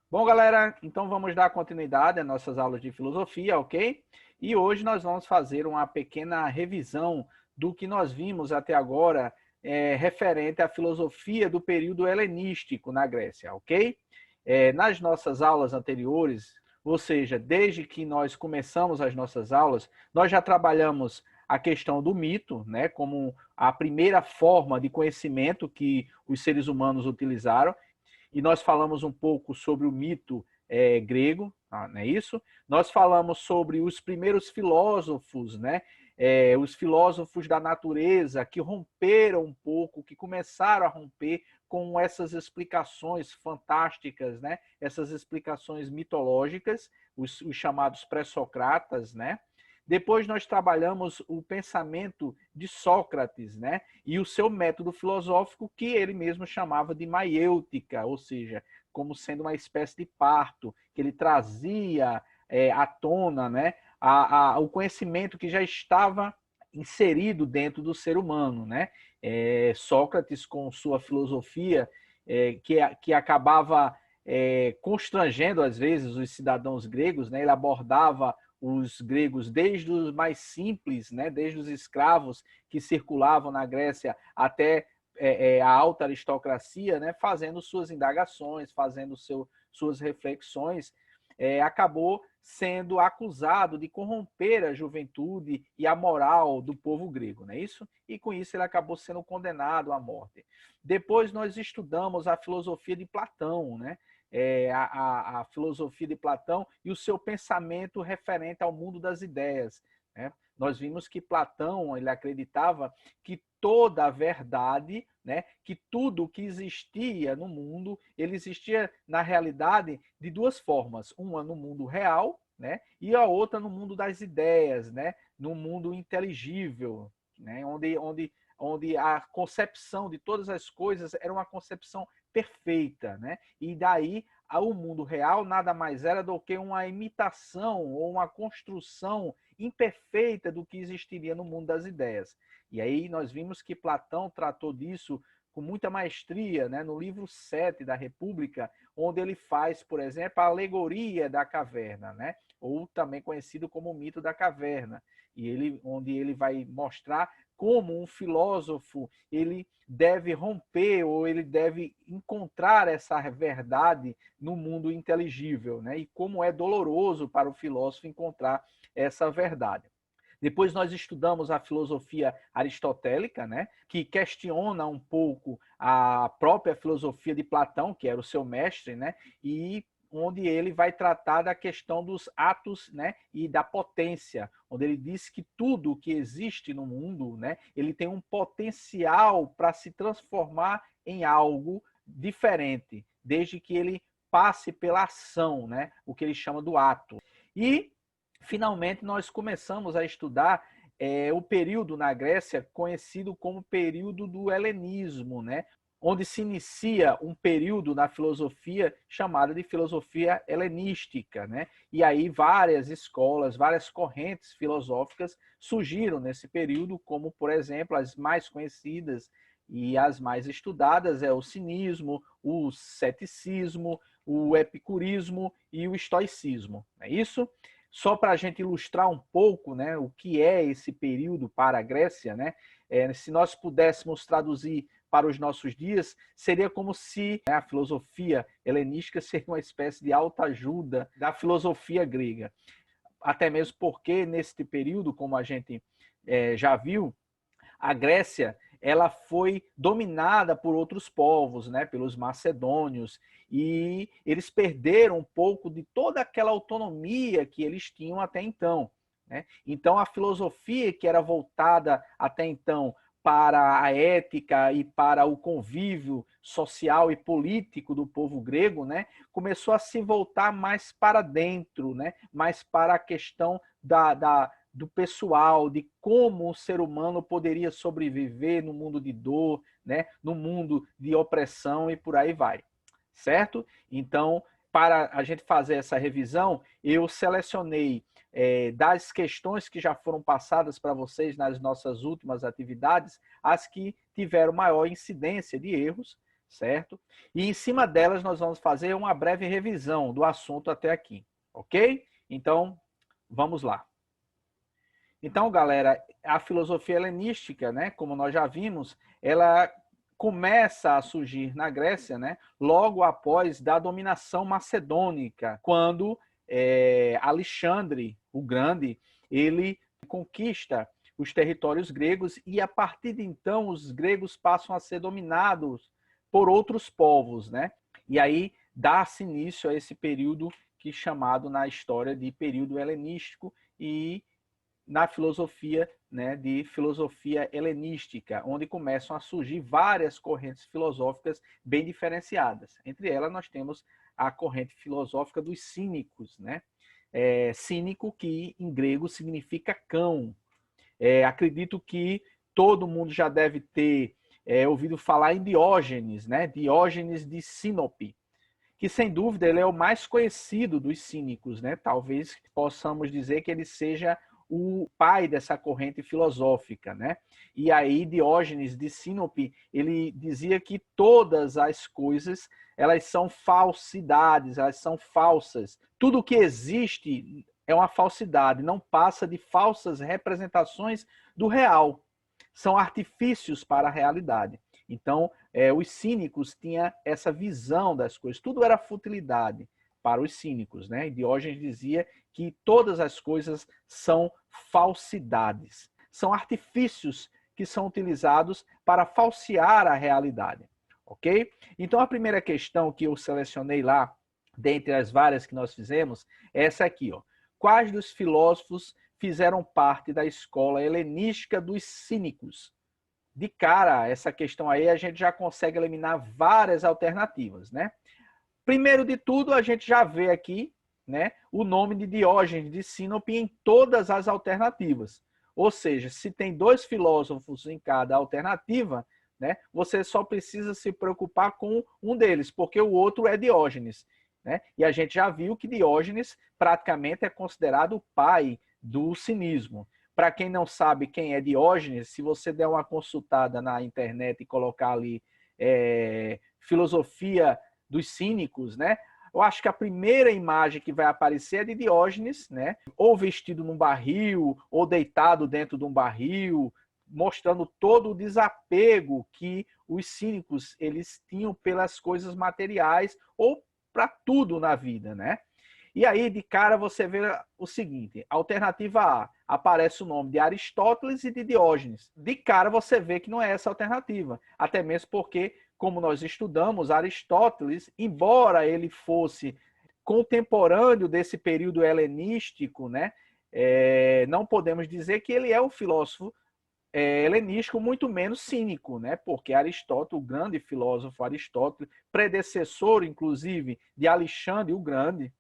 Bom, galera, então vamos dar continuidade às nossas aulas de filosofia, ok? E hoje nós vamos fazer uma pequena revisão do que nós vimos até agora referente à filosofia do período helenístico na Grécia, ok? Nas nossas aulas anteriores, ou seja, desde que nós começamos as nossas aulas, nós já trabalhamos a questão do mito, né, como a primeira forma de conhecimento que os seres humanos utilizaram, e nós falamos um pouco sobre o mito grego, não é isso? Nós falamos sobre os primeiros filósofos, né? Os filósofos da natureza que romperam um pouco, que começaram a romper com essas explicações fantásticas, né? Essas explicações mitológicas, os chamados pré-socratas, né? Depois nós trabalhamos o pensamento de Sócrates, né? E o seu método filosófico, que ele mesmo chamava de maiêutica, ou seja, como sendo uma espécie de parto, que ele trazia à tona, né, o conhecimento que já estava inserido dentro do ser humano, né? Sócrates, com sua filosofia, que acabava constrangendo, às vezes, os cidadãos gregos, né? Ele abordava os gregos desde os mais simples, né? Desde os escravos que circulavam na Grécia até a alta aristocracia, né? Fazendo suas indagações, fazendo suas reflexões, acabou sendo acusado de corromper a juventude e a moral do povo grego, não é isso? E com isso ele acabou sendo condenado à morte. Depois nós estudamos a filosofia de Platão, né? A filosofia de Platão e o seu pensamento referente ao mundo das ideias, né? Nós vimos que Platão ele acreditava que toda a verdade, né, que tudo o que existia no mundo, ele existia na realidade de duas formas, uma no mundo real, né, e a outra no mundo das ideias, né, no mundo inteligível, né, onde a concepção de todas as coisas era uma concepção perfeita, né? E daí o mundo real nada mais era do que uma imitação ou uma construção imperfeita do que existiria no mundo das ideias. E aí nós vimos que Platão tratou disso com muita maestria, né, no livro 7 da República, onde ele faz, por exemplo, a alegoria da caverna, né, ou também conhecido como o mito da caverna, onde ele vai mostrar como um filósofo ele deve romper ou ele deve encontrar essa verdade no mundo inteligível, né? E como é doloroso para o filósofo encontrar essa verdade. Depois nós estudamos a filosofia aristotélica, né, que questiona um pouco a própria filosofia de Platão, que era o seu mestre, né, e onde ele vai tratar da questão dos atos, né, e da potência, onde ele diz que tudo que existe no mundo, né, ele tem um potencial para se transformar em algo diferente, desde que ele passe pela ação, né, o que ele chama do ato. E finalmente nós começamos a estudar o período na Grécia conhecido como período do helenismo, né? Onde se inicia um período na filosofia chamada de filosofia helenística, né? E aí várias escolas, várias correntes filosóficas surgiram nesse período, como, por exemplo, as mais conhecidas e as mais estudadas é o cinismo, o ceticismo, o epicurismo e o estoicismo. Não é isso? Só para a gente ilustrar um pouco, né, o que é esse período para a Grécia, né, se nós pudéssemos traduzir para os nossos dias, seria como se a filosofia helenística seria uma espécie de autoajuda da filosofia grega. Até mesmo porque, neste período, como a gente já viu, a Grécia ela foi dominada por outros povos, né, pelos macedônios, e eles perderam um pouco de toda aquela autonomia que eles tinham até então, né? Então a filosofia que era voltada até então para a ética e para o convívio social e político do povo grego, né, começou a se voltar mais para dentro, né, mais para a questão do pessoal, de como o ser humano poderia sobreviver no mundo de dor, né, no mundo de opressão e por aí vai, certo? Então, para a gente fazer essa revisão, eu selecionei das questões que já foram passadas para vocês nas nossas últimas atividades, as que tiveram maior incidência de erros, certo? E em cima delas nós vamos fazer uma breve revisão do assunto até aqui, ok? Então, vamos lá. Então, galera, a filosofia helenística, né, como nós já vimos, ela começa a surgir na Grécia, né, logo após da dominação macedônica, quando Alexandre o Grande, ele conquista os territórios gregos e a partir de então os gregos passam a ser dominados por outros povos, né? E aí dá-se início a esse período que é chamado na história de período helenístico e na filosofia, né, de filosofia helenística, onde começam a surgir várias correntes filosóficas bem diferenciadas. Entre elas, nós temos a corrente filosófica dos cínicos, né? Cínico, que em grego significa cão. Acredito que todo mundo já deve ter ouvido falar em Diógenes, né? Diógenes de Sinope, que sem dúvida ele é o mais conhecido dos cínicos, né? Talvez possamos dizer que ele seja o pai dessa corrente filosófica, né? E aí Diógenes de Sinope, ele dizia que todas as coisas, elas são falsidades, elas são falsas. Tudo que existe é uma falsidade, não passa de falsas representações do real. São artifícios para a realidade. Então, os cínicos tinham essa visão das coisas. Tudo era futilidade para os cínicos, né? E Diógenes dizia que todas as coisas são falsidades. São artifícios que são utilizados para falsear a realidade, ok? Então, a primeira questão que eu selecionei lá, dentre as várias que nós fizemos, é essa aqui, ó. Quais dos filósofos fizeram parte da escola helenística dos cínicos? De cara, essa questão aí, a gente já consegue eliminar várias alternativas, né? Primeiro de tudo, a gente já vê aqui, né, o nome de Diógenes de Sinope em todas as alternativas. Ou seja, se tem dois filósofos em cada alternativa, né, você só precisa se preocupar com um deles, porque o outro é Diógenes, né? E a gente já viu que Diógenes praticamente é considerado o pai do cinismo. Para quem não sabe quem é Diógenes, se você der uma consultada na internet e colocar ali filosofia dos cínicos, né? Eu acho que a primeira imagem que vai aparecer é de Diógenes, né? Ou vestido num barril, ou deitado dentro de um barril, mostrando todo o desapego que os cínicos eles tinham pelas coisas materiais ou para tudo na vida, né? E aí, de cara, você vê o seguinte, alternativa A, aparece o nome de Aristóteles e de Diógenes. De cara, você vê que não é essa a alternativa, até mesmo porque, como nós estudamos, Aristóteles, embora ele fosse contemporâneo desse período helenístico, né, não podemos dizer que ele é um filósofo helenístico, muito menos cínico, né? Porque Aristóteles, o grande filósofo Aristóteles, predecessor, inclusive, de Alexandre o Grande,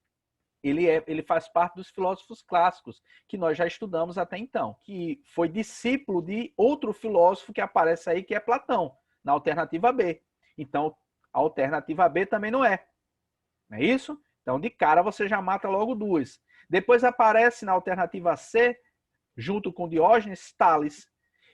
ele faz parte dos filósofos clássicos, que nós já estudamos até então, que foi discípulo de outro filósofo que aparece aí, que é Platão, na alternativa B. Então, a alternativa B também não é. Não é isso? Então, de cara, você já mata logo duas. Depois aparece na alternativa C, junto com Diógenes, Tales.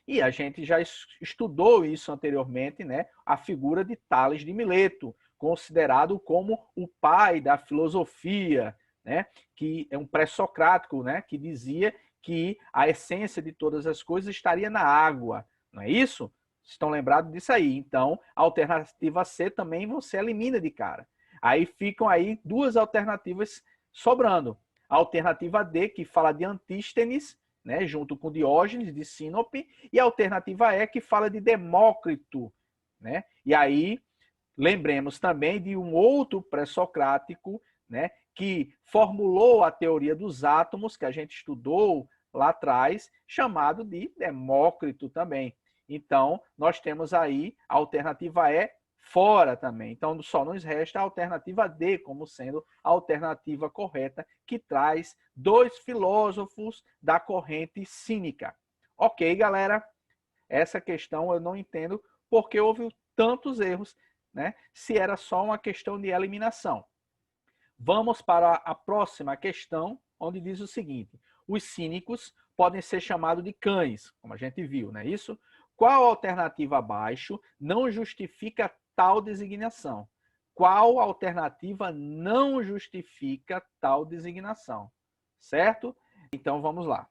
E a gente já estudou isso anteriormente, né? A figura de Tales de Mileto, considerado como o pai da filosofia, né? Que é um pré-socrático, né? Que dizia que a essência de todas as coisas estaria na água, não é isso? Estão lembrados disso aí? Então, a alternativa C também você elimina de cara. Aí ficam aí duas alternativas sobrando. A alternativa D, que fala de Antístenes, né, junto com Diógenes de Sinope, e a alternativa E, que fala de Demócrito, né? E aí lembremos também de um outro pré-socrático, né, que formulou a teoria dos átomos, que a gente estudou lá atrás, chamado de Demócrito também. Então, nós temos aí a alternativa E fora também. Então, só nos resta a alternativa D como sendo a alternativa correta, que traz dois filósofos da corrente cínica. Ok, galera? Essa questão eu não entendo porque houve tantos erros, né? Se era só uma questão de eliminação. Vamos para a próxima questão, onde diz o seguinte: os cínicos podem ser chamados de cães, como a gente viu, não é isso? Qual alternativa abaixo não justifica tal designação. Qual alternativa não justifica tal designação? Certo? Então vamos lá.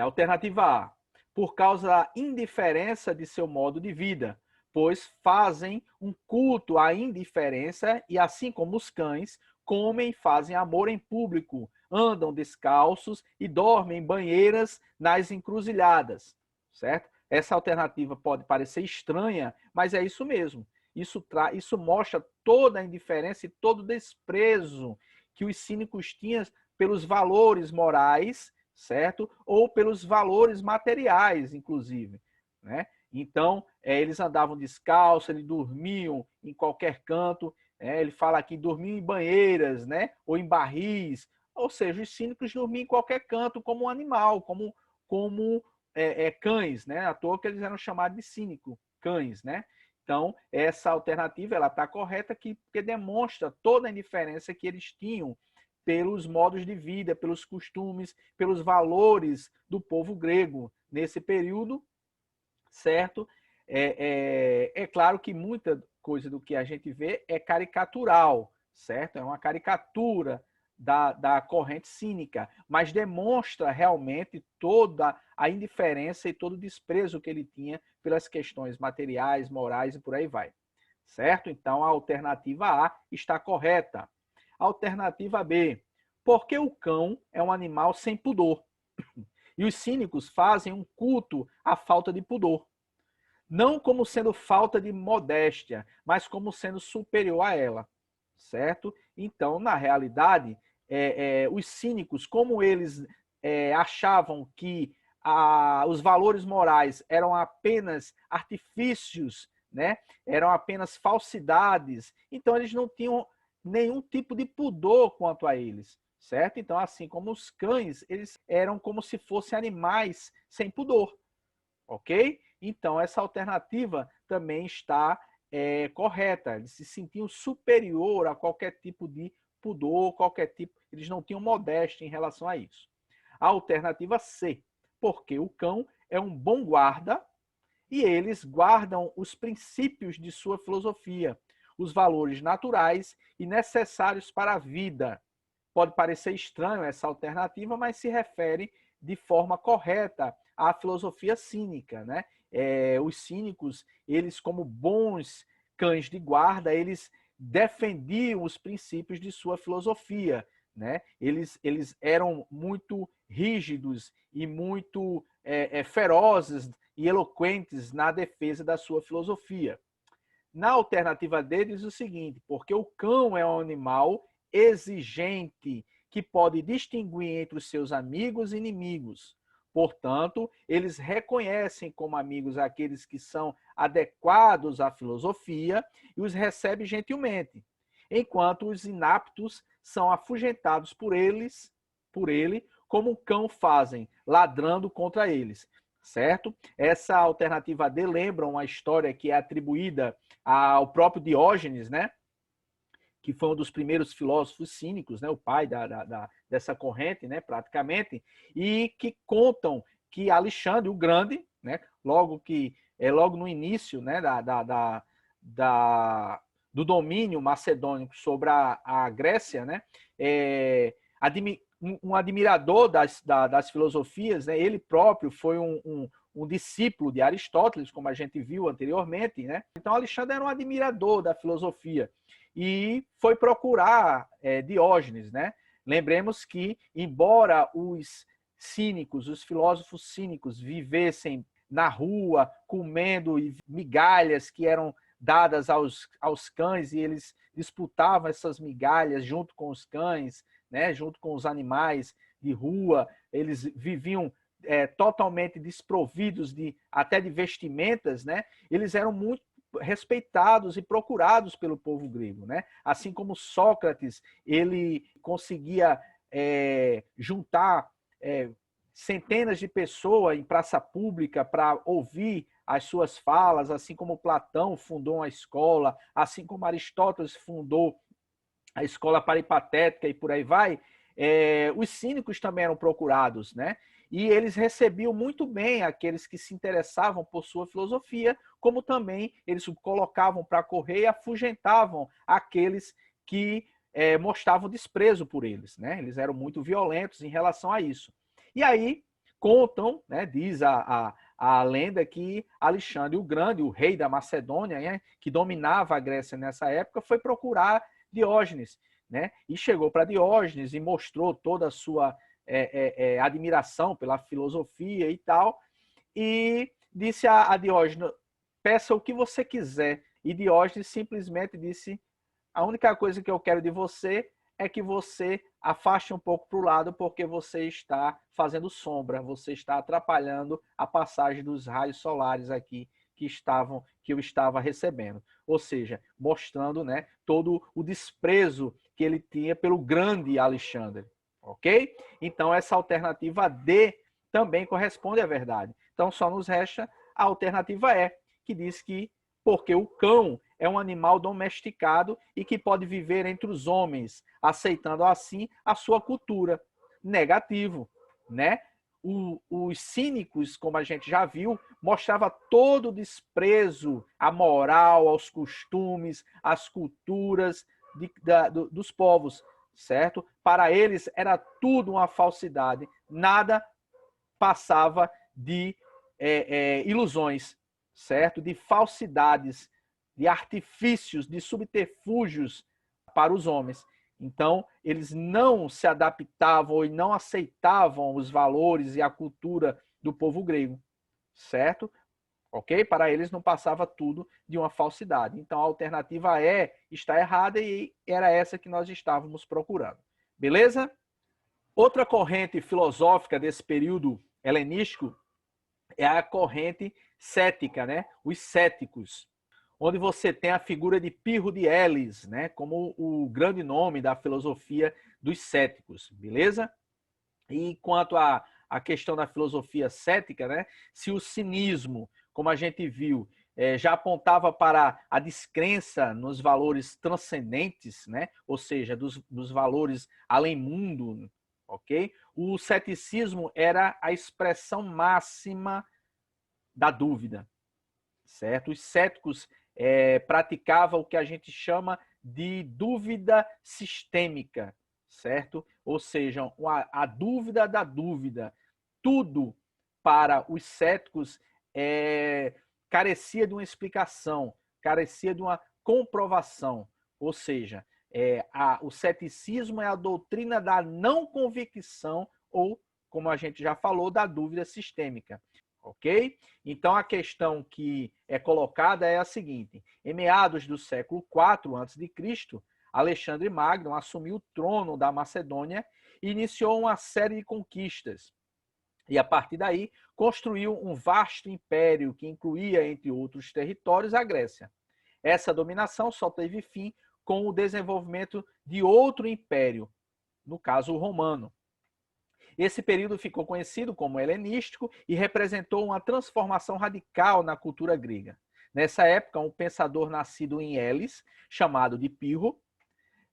Alternativa A. Por causa da indiferença de seu modo de vida, pois fazem um culto à indiferença e, assim como os cães, comem e fazem amor em público, andam descalços e dormem em banheiras nas encruzilhadas, certo? Essa alternativa pode parecer estranha, mas é isso mesmo. Isso mostra toda a indiferença e todo o desprezo que os cínicos tinham pelos valores morais, certo? Ou pelos valores materiais, inclusive, né? Então, eles andavam descalços, eles dormiam em qualquer canto, ele fala aqui, dormiam em banheiras, né? Ou em barris, ou seja, os cínicos dormiam em qualquer canto como um animal, como cães, né? À toa que eles eram chamados de cínico, cães, né? Então, essa alternativa ela está correta porque demonstra toda a indiferença que eles tinham pelos modos de vida, pelos costumes, pelos valores do povo grego nesse período, certo? É claro que muita coisa do que a gente vê é caricatural, certo? É uma caricatura da corrente cínica, mas demonstra realmente toda a indiferença e todo o desprezo que ele tinha pelas questões materiais, morais e por aí vai, certo? Então a alternativa A está correta. Alternativa B, porque o cão é um animal sem pudor. E os cínicos fazem um culto à falta de pudor. Não como sendo falta de modéstia, mas como sendo superior a ela, certo? Então, na realidade, os cínicos, como eles achavam que os valores morais eram apenas artifícios, né? Eram apenas falsidades, então eles não tinham nenhum tipo de pudor quanto a eles, certo? Então, assim como os cães, eles eram como se fossem animais sem pudor, ok? Então, essa alternativa também está correta. Eles se sentiam superior a qualquer tipo de pudor, qualquer tipo, eles não tinham modéstia em relação a isso. A alternativa C, porque o cão é um bom guarda e eles guardam os princípios de sua filosofia, os valores naturais e necessários para a vida. Pode parecer estranho essa alternativa, mas se refere de forma correta à filosofia cínica, né? Os cínicos, eles como bons cães de guarda, eles defendiam os princípios de sua filosofia, né? Eles eram muito rígidos e muito ferozes e eloquentes na defesa da sua filosofia. Na alternativa D diz o seguinte, porque o cão é um animal exigente que pode distinguir entre os seus amigos e inimigos. Portanto, eles reconhecem como amigos aqueles que são adequados à filosofia e os recebe gentilmente, enquanto os inaptos são afugentados por ele, como um cão fazem, ladrando contra eles, certo? Essa alternativa D lembra uma história que é atribuída ao próprio Diógenes, né? Que foi um dos primeiros filósofos cínicos, né? O pai dessa corrente, né? Praticamente, e que contam que Alexandre o Grande, né? Logo no início, né? Do domínio macedônico sobre a Grécia, né? Um admirador das filosofias, né? Ele próprio foi um discípulo de Aristóteles, como a gente viu anteriormente, né? Então Alexandre era um admirador da filosofia e foi procurar Diógenes, né? Lembremos que, embora os cínicos, os filósofos cínicos vivessem na rua comendo migalhas que eram dadas aos cães e eles disputavam essas migalhas junto com os cães, né? Junto com os animais de rua, eles viviam totalmente desprovidos até de vestimentas, né? Eles eram muito respeitados e procurados pelo povo grego, né? Assim como Sócrates, ele conseguia juntar centenas de pessoas em praça pública para ouvir as suas falas, assim como Platão fundou uma escola, assim como Aristóteles fundou a escola peripatética e por aí vai, os cínicos também eram procurados, né? E eles recebiam muito bem aqueles que se interessavam por sua filosofia, como também eles o colocavam para correr e afugentavam aqueles que mostravam desprezo por eles, né? Eles eram muito violentos em relação a isso. E aí contam, né, diz a lenda que Alexandre o Grande, o rei da Macedônia, né, que dominava a Grécia nessa época, foi procurar Diógenes, né? E chegou para Diógenes e mostrou toda a sua admiração pela filosofia e tal, e disse a Diógenes, peça o que você quiser. E Diógenes simplesmente disse, a única coisa que eu quero de você é que você afaste um pouco para o lado, porque você está fazendo sombra, você está atrapalhando a passagem dos raios solares aqui que eu estava recebendo. Ou seja, mostrando, né, todo o desprezo que ele tinha pelo grande Alexandre. Ok? Então, essa alternativa D também corresponde à verdade. Então, só nos resta a alternativa E, que diz que porque o cão é um animal domesticado e que pode viver entre os homens, aceitando assim a sua cultura. Negativo, né? Os cínicos, como a gente já viu, mostrava todo o desprezo à moral, aos costumes, às culturas dos povos, certo? Para eles era tudo uma falsidade, nada passava de ilusões, certo? De falsidades, de artifícios, de subterfúgios para os homens. Então, eles não se adaptavam e não aceitavam os valores e a cultura do povo grego, certo? Ok? Para eles não passava tudo de uma falsidade. Então, a alternativa E está errada e era essa que nós estávamos procurando. Beleza? Outra corrente filosófica desse período helenístico é a corrente cética, né? Os céticos, onde você tem a figura de Pirro de Elis, né? Como o grande nome da filosofia dos céticos, beleza? E quanto à questão da filosofia cética, né? Se o cinismo, como a gente viu, já apontava para a descrença nos valores transcendentes, né? Ou seja, dos valores além-mundo, ok? O ceticismo era a expressão máxima da dúvida, certo? Os céticos praticavam o que a gente chama de dúvida sistêmica, certo? Ou seja, a dúvida da dúvida. Tudo para os céticos carecia de uma explicação, carecia de uma comprovação. Ou seja, o ceticismo é a doutrina da não convicção ou, como a gente já falou, da dúvida sistêmica. Ok? Então, a questão que é colocada é a seguinte. Em meados do século IV a.C., Alexandre Magno assumiu o trono da Macedônia e iniciou uma série de conquistas. E, a partir daí, construiu um vasto império que incluía, entre outros territórios, a Grécia. Essa dominação só teve fim com o desenvolvimento de outro império, no caso o romano. Esse período ficou conhecido como helenístico e representou uma transformação radical na cultura grega. Nessa época, um pensador nascido em Elis, chamado de Pirro,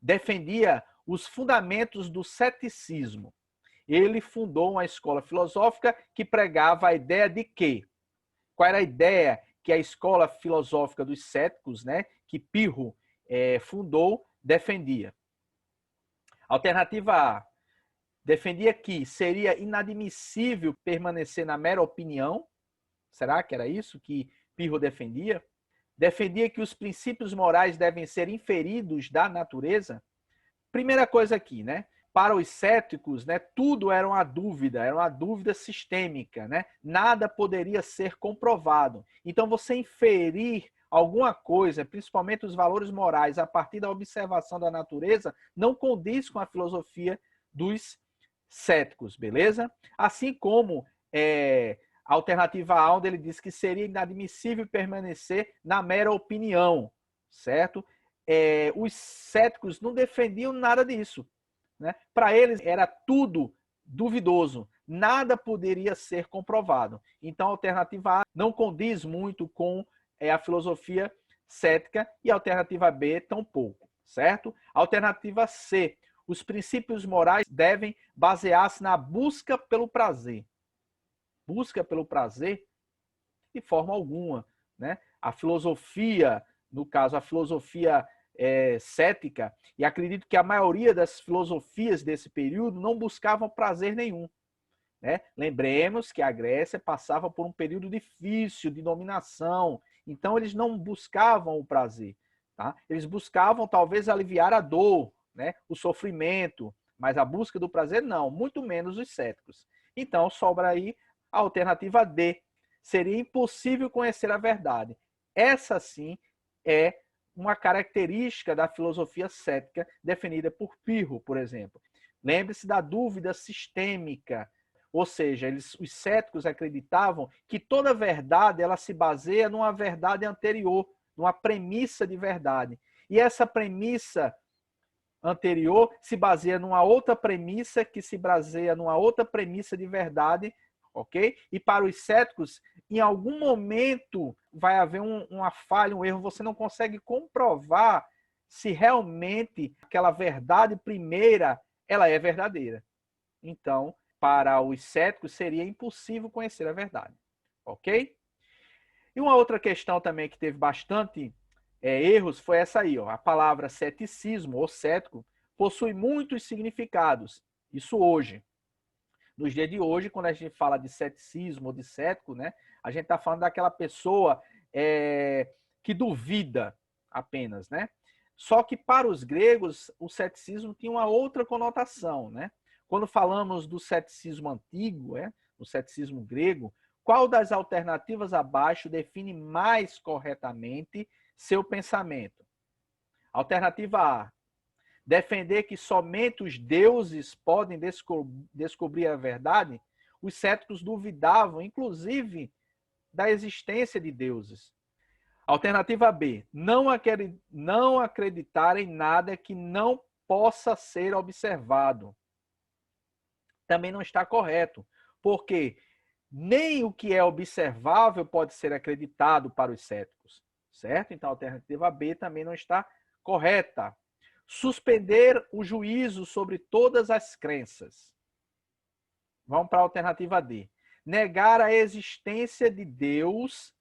defendia os fundamentos do ceticismo. Ele fundou uma escola filosófica que pregava a ideia de quê? Qual era a ideia que a escola filosófica dos céticos, né, que Pirro fundou, defendia? Alternativa A. Defendia que seria inadmissível permanecer na mera opinião. Será que era isso que Pirro defendia? Defendia que os princípios morais devem ser inferidos da natureza. Primeira coisa aqui, né? Para os céticos, né, tudo era uma dúvida sistêmica, né? Nada poderia ser comprovado. Então, você inferir alguma coisa, principalmente os valores morais, a partir da observação da natureza, não condiz com a filosofia dos céticos, beleza? Assim como a alternativa A, onde ele diz que seria inadmissível permanecer na mera opinião, certo? Os céticos não defendiam nada disso, né? Para eles era tudo duvidoso, nada poderia ser comprovado. Então a alternativa A não condiz muito com a filosofia cética e a alternativa B tampouco, certo? A alternativa C, os princípios morais devem basear-se na busca pelo prazer. busca pelo prazer? De forma alguma, né? A filosofia, no caso, a filosofia cética, e acredito que a maioria das filosofias desse período não buscavam prazer nenhum. Né? Lembremos que a Grécia passava por um período difícil de dominação, então eles não buscavam o prazer. Tá? Eles buscavam talvez aliviar a dor, né? O sofrimento, mas a busca do prazer não, muito menos os céticos. Então sobra aí a alternativa D. Seria impossível conhecer a verdade. Essa sim é uma característica da filosofia cética definida por Pirro, por exemplo. Lembre-se da dúvida sistêmica, ou seja, os céticos acreditavam que toda verdade ela se baseia numa verdade anterior, numa premissa de verdade. E essa premissa anterior se baseia numa outra premissa que se baseia numa outra premissa de verdade, ok? E para os céticos, em algum momento vai haver uma falha, um erro, você não consegue comprovar se realmente aquela verdade primeira ela é verdadeira. Então, para os céticos seria impossível conhecer a verdade, ok? E uma outra questão também que teve bastante erros foi essa aí, ó. A palavra ceticismo ou cético possui muitos significados. Isso hoje. Nos dias de hoje, quando a gente fala de ceticismo ou de cético, né, a gente está falando daquela pessoa que duvida apenas, né? Só que para os gregos, o ceticismo tinha uma outra conotação, né? Quando falamos do ceticismo antigo, o ceticismo grego, qual das alternativas abaixo define mais corretamente seu pensamento? Alternativa A, defender que somente os deuses podem descobrir a verdade. Os céticos duvidavam, inclusive, da existência de deuses. Alternativa B, não acreditar em nada que não possa ser observado. Também não está correto, porque nem o que é observável pode ser acreditado para os céticos, certo? Então a alternativa B também não está correta. Suspender o juízo sobre todas as crenças. Vamos para a alternativa D. Negar a existência de Deus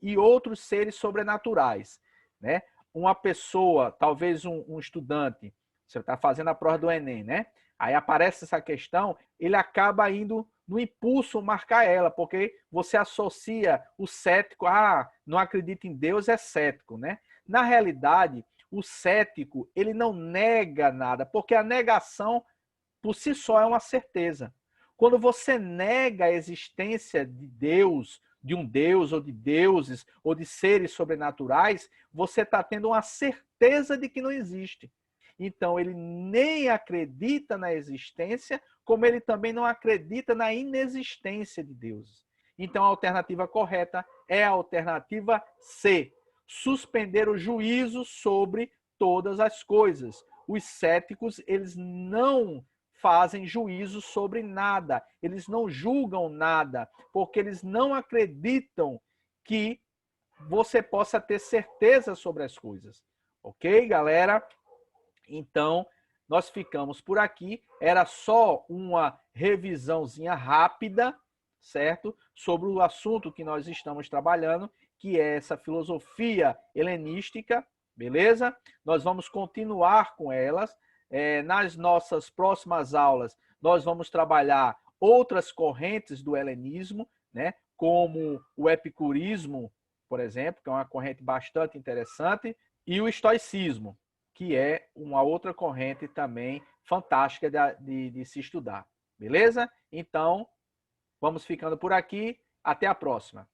e outros seres sobrenaturais, né? Uma pessoa, talvez um estudante, você está fazendo a prova do Enem, né? Aí aparece essa questão, ele acaba indo no impulso marcar ela, porque você associa o cético, não acredita em Deus, é cético, né? Na realidade, o cético, ele não nega nada, porque a negação por si só é uma certeza. Quando você nega a existência de Deus, de um Deus ou de deuses ou de seres sobrenaturais, você está tendo uma certeza de que não existe. Então, ele nem acredita na existência, como ele também não acredita na inexistência de Deus. Então, a alternativa correta é a alternativa C. Suspender o juízo sobre todas as coisas. Os céticos, eles não fazem juízo sobre nada, eles não julgam nada, porque eles não acreditam que você possa ter certeza sobre as coisas. Ok, galera? Então, nós ficamos por aqui. Era só uma revisãozinha rápida, certo? Sobre o assunto que nós estamos trabalhando, que é essa filosofia helenística, beleza? Nós vamos continuar com elas. Nas nossas próximas aulas, nós vamos trabalhar outras correntes do helenismo, né? Como o epicurismo, por exemplo, que é uma corrente bastante interessante, e o estoicismo, que é uma outra corrente também fantástica de se estudar. Beleza? Então, vamos ficando por aqui. Até a próxima.